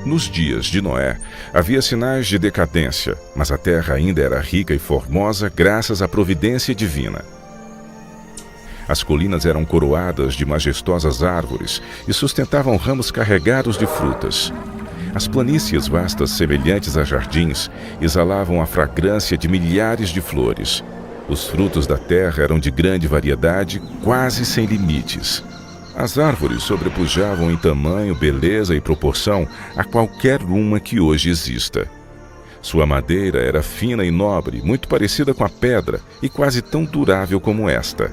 Nos dias de Noé, havia sinais de decadência, mas a terra ainda era rica e formosa graças à providência divina. As colinas eram coroadas de majestosas árvores e sustentavam ramos carregados de frutas. As planícies vastas, semelhantes a jardins, exalavam a fragrância de milhares de flores. Os frutos da terra eram de grande variedade, quase sem limites. As árvores sobrepujavam em tamanho, beleza e proporção a qualquer uma que hoje exista. Sua madeira era fina e nobre, muito parecida com a pedra e quase tão durável como esta.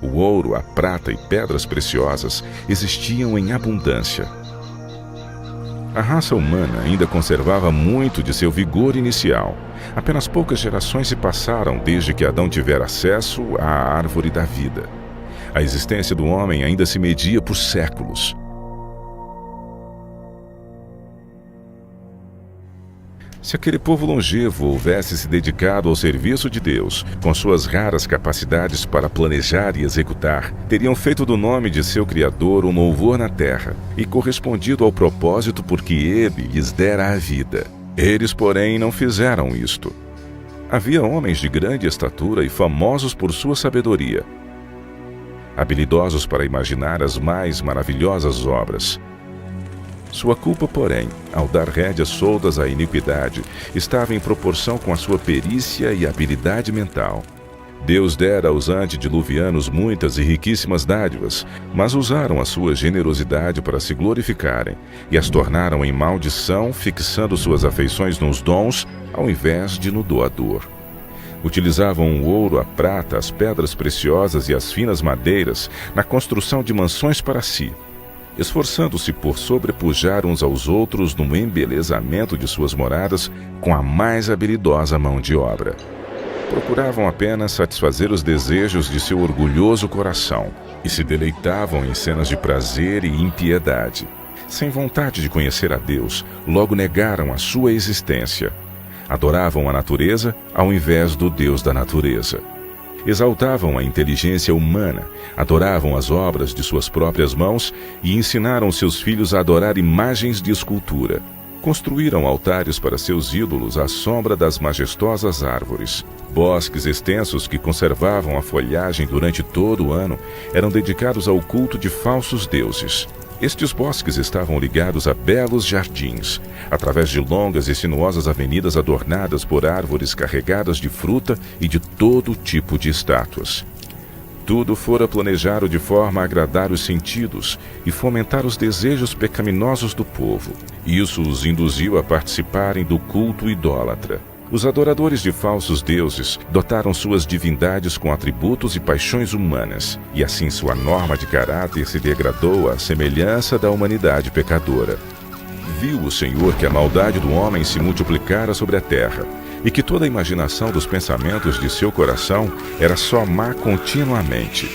O ouro, a prata e pedras preciosas existiam em abundância. A raça humana ainda conservava muito de seu vigor inicial. Apenas poucas gerações se passaram desde que Adão tivera acesso à árvore da vida. A existência do homem ainda se media por séculos. Se aquele povo longevo houvesse se dedicado ao serviço de Deus, com suas raras capacidades para planejar e executar, teriam feito do nome de seu Criador um louvor na terra e correspondido ao propósito por que Ele lhes dera a vida. Eles, porém, não fizeram isto. Havia homens de grande estatura e famosos por sua sabedoria, habilidosos para imaginar as mais maravilhosas obras. Sua culpa, porém, ao dar rédeas soltas à iniquidade, estava em proporção com a sua perícia e habilidade mental. Deus dera aos antediluvianos muitas e riquíssimas dádivas, mas usaram a sua generosidade para se glorificarem e as tornaram em maldição, fixando suas afeições nos dons ao invés de no doador. Utilizavam o ouro, a prata, as pedras preciosas e as finas madeiras na construção de mansões para si, esforçando-se por sobrepujar uns aos outros no embelezamento de suas moradas com a mais habilidosa mão de obra. Procuravam apenas satisfazer os desejos de seu orgulhoso coração e se deleitavam em cenas de prazer e impiedade. Sem vontade de conhecer a Deus, logo negaram a sua existência. Adoravam a natureza ao invés do Deus da natureza. Exaltavam a inteligência humana, adoravam as obras de suas próprias mãos e ensinaram seus filhos a adorar imagens de escultura. Construíram altares para seus ídolos à sombra das majestosas árvores. Bosques extensos que conservavam a folhagem durante todo o ano eram dedicados ao culto de falsos deuses. Estes bosques estavam ligados a belos jardins, através de longas e sinuosas avenidas adornadas por árvores carregadas de fruta e de todo tipo de estátuas. Tudo fora planejado de forma a agradar os sentidos e fomentar os desejos pecaminosos do povo. Isso os induziu a participarem do culto idólatra. Os adoradores de falsos deuses dotaram suas divindades com atributos e paixões humanas, e assim sua norma de caráter se degradou à semelhança da humanidade pecadora. Viu o Senhor que a maldade do homem se multiplicara sobre a terra, e que toda a imaginação dos pensamentos de seu coração era só má continuamente.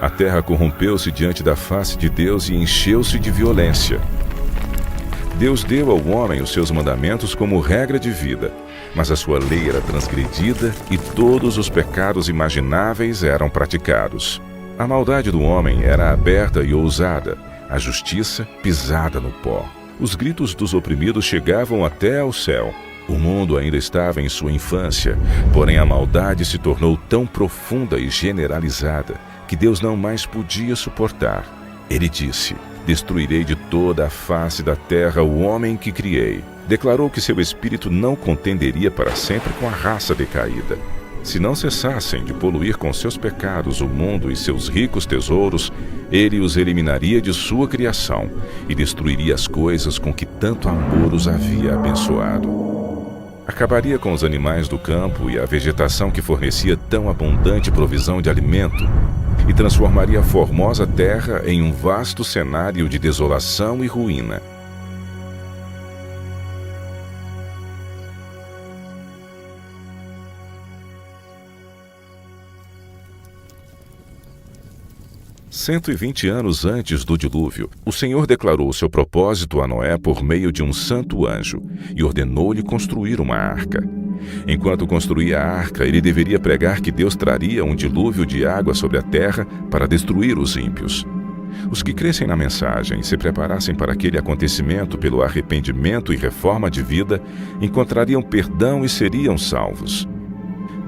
A terra corrompeu-se diante da face de Deus e encheu-se de violência. Deus deu ao homem os seus mandamentos como regra de vida, mas a sua lei era transgredida e todos os pecados imagináveis eram praticados. A maldade do homem era aberta e ousada, a justiça pisada no pó. Os gritos dos oprimidos chegavam até ao céu. O mundo ainda estava em sua infância, porém a maldade se tornou tão profunda e generalizada que Deus não mais podia suportar. Ele disse: destruirei de toda a face da terra o homem que criei. Declarou que seu espírito não contenderia para sempre com a raça decaída. Se não cessassem de poluir com seus pecados o mundo e seus ricos tesouros, ele os eliminaria de sua criação e destruiria as coisas com que tanto amor os havia abençoado. Acabaria com os animais do campo e a vegetação que fornecia tão abundante provisão de alimento, e transformaria a formosa terra em um vasto cenário de desolação e ruína. "120 anos antes do dilúvio, o Senhor declarou seu propósito a Noé por meio de um santo anjo e ordenou-lhe construir uma arca. Enquanto construía a arca, ele deveria pregar que Deus traria um dilúvio de água sobre a terra para destruir os ímpios. Os que crescem na mensagem e se preparassem para aquele acontecimento pelo arrependimento e reforma de vida, encontrariam perdão e seriam salvos.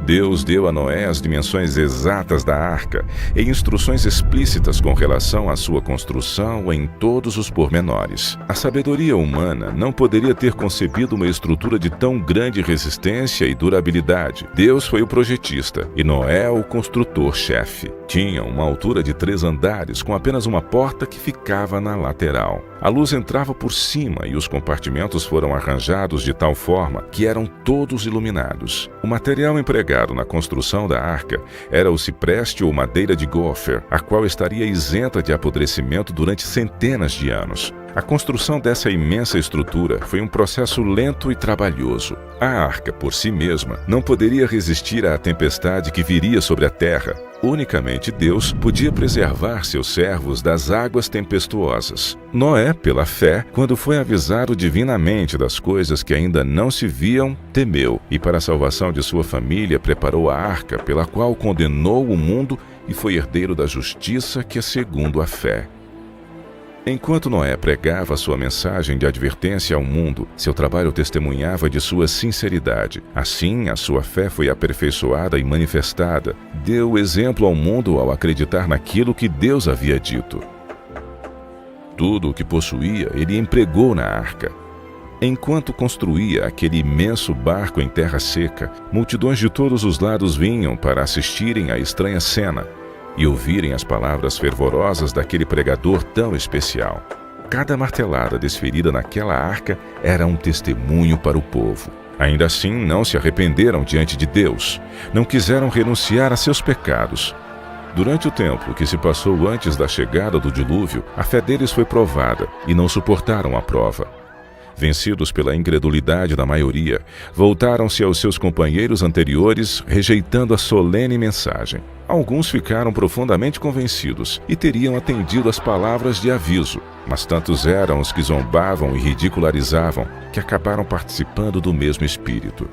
Deus deu a Noé as dimensões exatas da arca e instruções explícitas com relação à sua construção em todos os pormenores. A sabedoria humana não poderia ter concebido uma estrutura de tão grande resistência e durabilidade. Deus foi o projetista e Noé o construtor-chefe. Tinha uma altura de 3 andares com apenas uma porta que ficava na lateral. A luz entrava por cima e os compartimentos foram arranjados de tal forma que eram todos iluminados. O material empregado na construção da arca era o cipreste ou madeira de gopher, a qual estaria isenta de apodrecimento durante centenas de anos. A construção dessa imensa estrutura foi um processo lento e trabalhoso. A arca, por si mesma, não poderia resistir à tempestade que viria sobre a terra. Unicamente Deus podia preservar seus servos das águas tempestuosas. Noé, pela fé, quando foi avisado divinamente das coisas que ainda não se viam, temeu, e para a salvação de sua família preparou a arca, pela qual condenou o mundo e foi herdeiro da justiça que é segundo a fé. Enquanto Noé pregava sua mensagem de advertência ao mundo, seu trabalho testemunhava de sua sinceridade. Assim, a sua fé foi aperfeiçoada e manifestada. Deu exemplo ao mundo ao acreditar naquilo que Deus havia dito. Tudo o que possuía, ele empregou na arca. Enquanto construía aquele imenso barco em terra seca, multidões de todos os lados vinham para assistirem à estranha cena e ouvirem as palavras fervorosas daquele pregador tão especial. Cada martelada desferida naquela arca era um testemunho para o povo. Ainda assim, não se arrependeram diante de Deus, não quiseram renunciar a seus pecados. Durante o tempo que se passou antes da chegada do dilúvio, a fé deles foi provada e não suportaram a prova. Vencidos pela incredulidade da maioria, voltaram-se aos seus companheiros anteriores, rejeitando a solene mensagem. Alguns ficaram profundamente convencidos e teriam atendido às palavras de aviso, mas tantos eram os que zombavam e ridicularizavam que acabaram participando do mesmo espírito.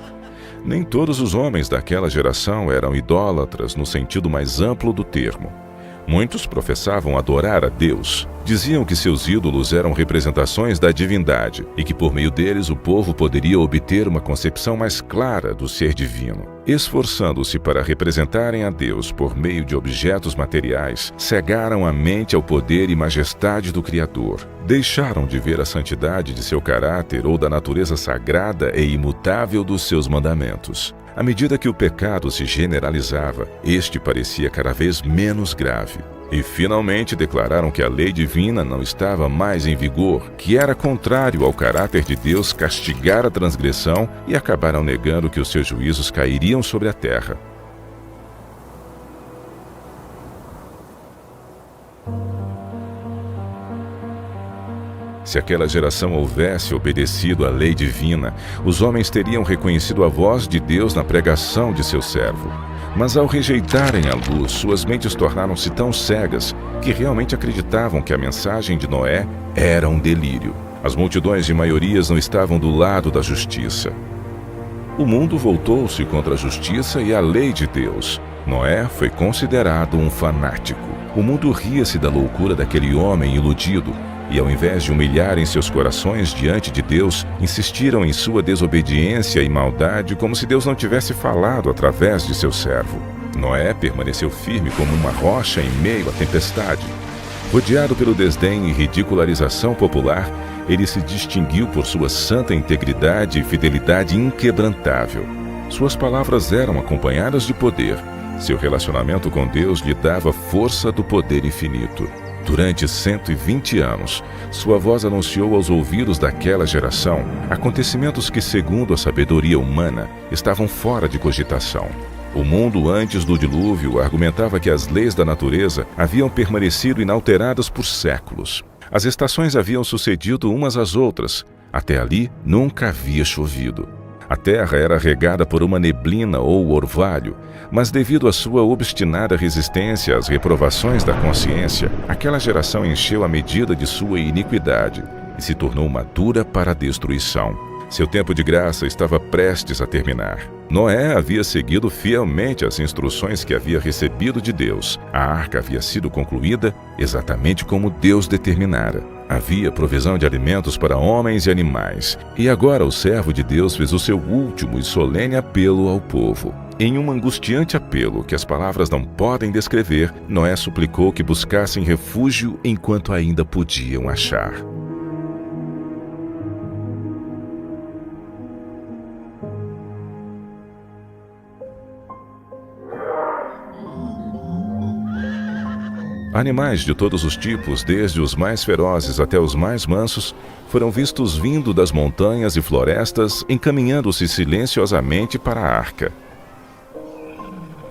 Nem todos os homens daquela geração eram idólatras no sentido mais amplo do termo. Muitos professavam adorar a Deus. Diziam que seus ídolos eram representações da divindade e que por meio deles o povo poderia obter uma concepção mais clara do ser divino. Esforçando-se para representarem a Deus por meio de objetos materiais, cegaram a mente ao poder e majestade do Criador. Deixaram de ver a santidade de seu caráter ou da natureza sagrada e imutável dos seus mandamentos. À medida que o pecado se generalizava, este parecia cada vez menos grave. E finalmente declararam que a lei divina não estava mais em vigor, que era contrário ao caráter de Deus castigar a transgressão, e acabaram negando que os seus juízos cairiam sobre a terra. Se aquela geração houvesse obedecido à lei divina, os homens teriam reconhecido a voz de Deus na pregação de seu servo. Mas ao rejeitarem a luz, suas mentes tornaram-se tão cegas que realmente acreditavam que a mensagem de Noé era um delírio. As multidões de maiorias não estavam do lado da justiça. O mundo voltou-se contra a justiça e a lei de Deus. Noé foi considerado um fanático. O mundo ria-se da loucura daquele homem iludido. E ao invés de humilharem seus corações diante de Deus, insistiram em sua desobediência e maldade como se Deus não tivesse falado através de seu servo. Noé permaneceu firme como uma rocha em meio à tempestade. Rodeado pelo desdém e ridicularização popular, ele se distinguiu por sua santa integridade e fidelidade inquebrantável. Suas palavras eram acompanhadas de poder. Seu relacionamento com Deus lhe dava força do poder infinito. Durante 120 anos, sua voz anunciou aos ouvidos daquela geração acontecimentos que, segundo a sabedoria humana, estavam fora de cogitação. O mundo antes do dilúvio argumentava que as leis da natureza haviam permanecido inalteradas por séculos. As estações haviam sucedido umas às outras. Até ali, nunca havia chovido. A terra era regada por uma neblina ou orvalho, mas devido à sua obstinada resistência às reprovações da consciência, aquela geração encheu a medida de sua iniquidade e se tornou madura para a destruição. Seu tempo de graça estava prestes a terminar. Noé havia seguido fielmente as instruções que havia recebido de Deus. A arca havia sido concluída exatamente como Deus determinara. Havia provisão de alimentos para homens e animais. E agora o servo de Deus fez o seu último e solene apelo ao povo. Em um angustiante apelo que as palavras não podem descrever, Noé suplicou que buscassem refúgio enquanto ainda podiam achar. Animais de todos os tipos, desde os mais ferozes até os mais mansos, foram vistos vindo das montanhas e florestas, encaminhando-se silenciosamente para a arca.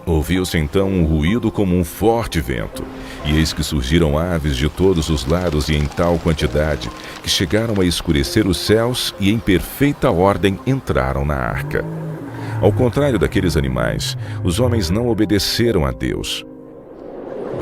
Ouviu-se então um ruído como um forte vento, e eis que surgiram aves de todos os lados e em tal quantidade, que chegaram a escurecer os céus e em perfeita ordem entraram na arca. Ao contrário daqueles animais, os homens não obedeceram a Deus.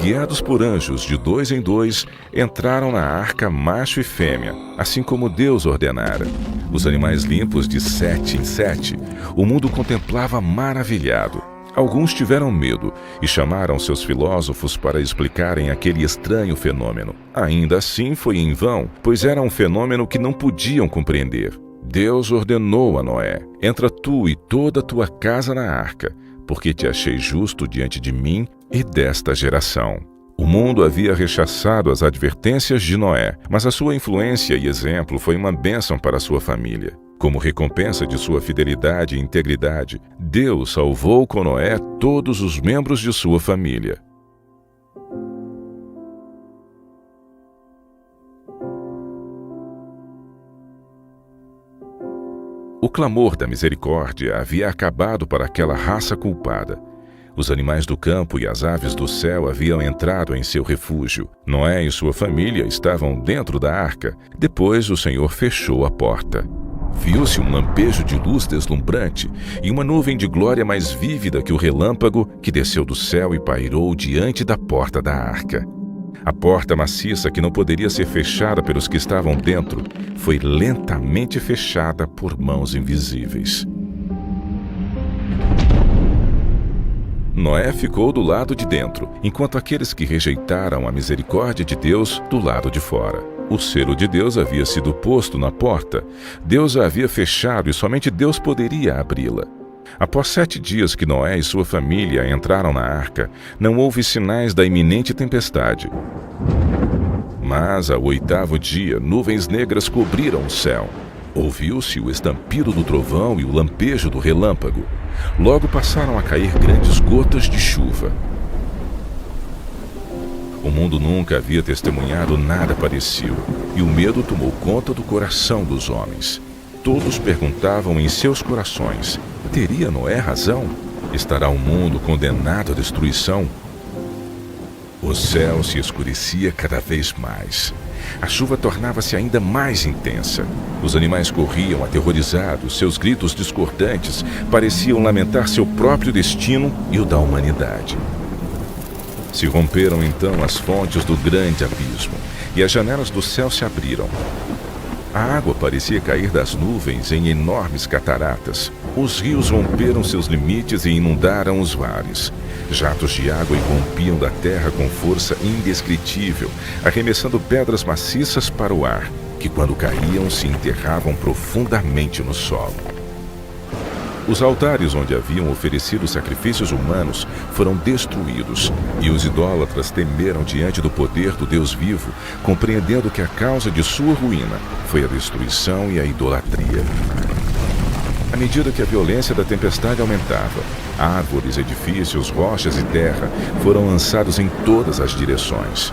Guiados por anjos de 2 em 2, entraram na arca macho e fêmea, assim como Deus ordenara. Os animais limpos de 7 em 7, o mundo contemplava maravilhado. Alguns tiveram medo e chamaram seus filósofos para explicarem aquele estranho fenômeno. Ainda assim foi em vão, pois era um fenômeno que não podiam compreender. Deus ordenou a Noé: entra tu e toda a tua casa na arca, porque te achei justo diante de mim e desta geração. O mundo havia rechaçado as advertências de Noé, mas a sua influência e exemplo foi uma bênção para sua família. Como recompensa de sua fidelidade e integridade, Deus salvou com Noé todos os membros de sua família. O clamor da misericórdia havia acabado para aquela raça culpada. Os animais do campo e as aves do céu haviam entrado em seu refúgio. Noé e sua família estavam dentro da arca. Depois o Senhor fechou a porta. Viu-se um lampejo de luz deslumbrante e uma nuvem de glória mais vívida que o relâmpago que desceu do céu e pairou diante da porta da arca. A porta maciça, que não poderia ser fechada pelos que estavam dentro, foi lentamente fechada por mãos invisíveis. Noé ficou do lado de dentro, enquanto aqueles que rejeitaram a misericórdia de Deus do lado de fora. O selo de Deus havia sido posto na porta. Deus a havia fechado e somente Deus poderia abri-la. Após 7 dias que Noé e sua família entraram na arca, não houve sinais da iminente tempestade. Mas, ao 8º dia, nuvens negras cobriram o céu. Ouviu-se o estampido do trovão e o lampejo do relâmpago. Logo passaram a cair grandes gotas de chuva. O mundo nunca havia testemunhado nada parecido, e o medo tomou conta do coração dos homens. Todos perguntavam em seus corações: teria Noé razão? Estará o mundo condenado à destruição? O céu se escurecia cada vez mais. A chuva tornava-se ainda mais intensa. Os animais corriam aterrorizados, seus gritos discordantes pareciam lamentar seu próprio destino e o da humanidade. Se romperam então as fontes do grande abismo, e as janelas do céu se abriram. A água parecia cair das nuvens em enormes cataratas. Os rios romperam seus limites e inundaram os mares. Jatos de água irrompiam da terra com força indescritível, arremessando pedras maciças para o ar, que quando caíam se enterravam profundamente no solo. Os altares onde haviam oferecido sacrifícios humanos foram destruídos, e os idólatras temeram diante do poder do Deus vivo, compreendendo que a causa de sua ruína foi a destruição e a idolatria. À medida que a violência da tempestade aumentava, árvores, edifícios, rochas e terra foram lançados em todas as direções.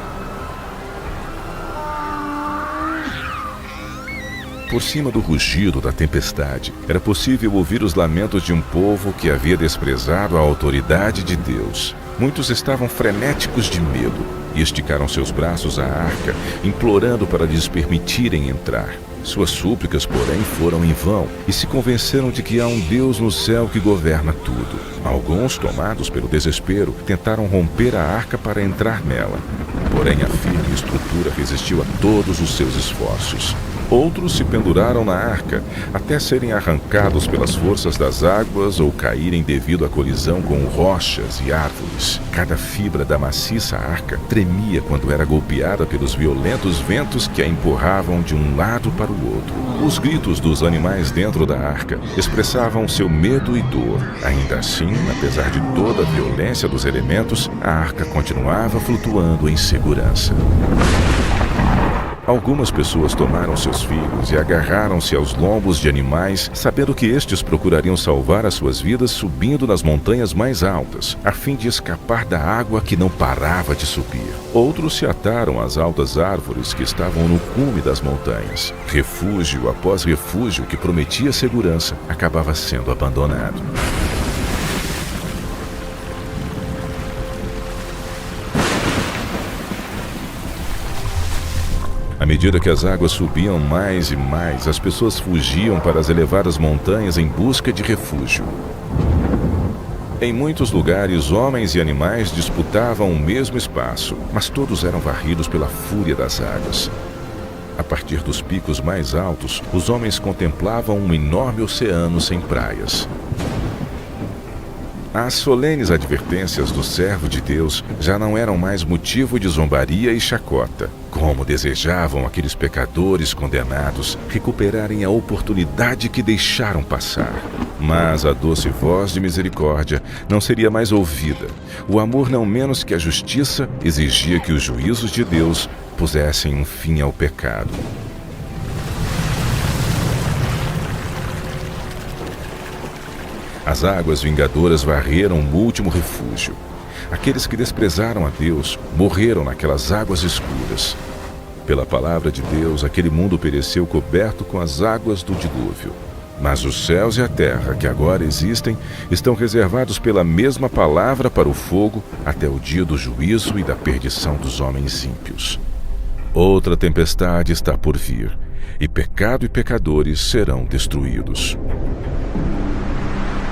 Por cima do rugido da tempestade, era possível ouvir os lamentos de um povo que havia desprezado a autoridade de Deus. Muitos estavam frenéticos de medo e esticaram seus braços à arca, implorando para lhes permitirem entrar. Suas súplicas, porém, foram em vão e se convenceram de que há um Deus no céu que governa tudo. Alguns, tomados pelo desespero, tentaram romper a arca para entrar nela. Porém, a firme estrutura resistiu a todos os seus esforços. Outros se penduraram na arca, até serem arrancados pelas forças das águas ou caírem devido à colisão com rochas e árvores. Cada fibra da maciça arca tremia quando era golpeada pelos violentos ventos que a empurravam de um lado para o outro. Os gritos dos animais dentro da arca expressavam seu medo e dor. Ainda assim, apesar de toda a violência dos elementos, a arca continuava flutuando em segurança. Algumas pessoas tomaram seus filhos e agarraram-se aos lombos de animais, sabendo que estes procurariam salvar as suas vidas subindo nas montanhas mais altas, a fim de escapar da água que não parava de subir. Outros se ataram às altas árvores que estavam no cume das montanhas. Refúgio após refúgio que prometia segurança acabava sendo abandonado. À medida que as águas subiam mais e mais, as pessoas fugiam para as elevadas montanhas em busca de refúgio. Em muitos lugares, homens e animais disputavam o mesmo espaço, mas todos eram varridos pela fúria das águas. A partir dos picos mais altos, os homens contemplavam um enorme oceano sem praias. As solenes advertências do servo de Deus já não eram mais motivo de zombaria e chacota. Como desejavam aqueles pecadores condenados recuperarem a oportunidade que deixaram passar. Mas a doce voz de misericórdia não seria mais ouvida. O amor, não menos que a justiça, exigia que os juízos de Deus pusessem um fim ao pecado. As águas vingadoras varreram o último refúgio. Aqueles que desprezaram a Deus morreram naquelas águas escuras. Pela palavra de Deus, aquele mundo pereceu coberto com as águas do dilúvio. Mas os céus e a terra que agora existem estão reservados pela mesma palavra para o fogo até o dia do juízo e da perdição dos homens ímpios. Outra tempestade está por vir, e pecado e pecadores serão destruídos.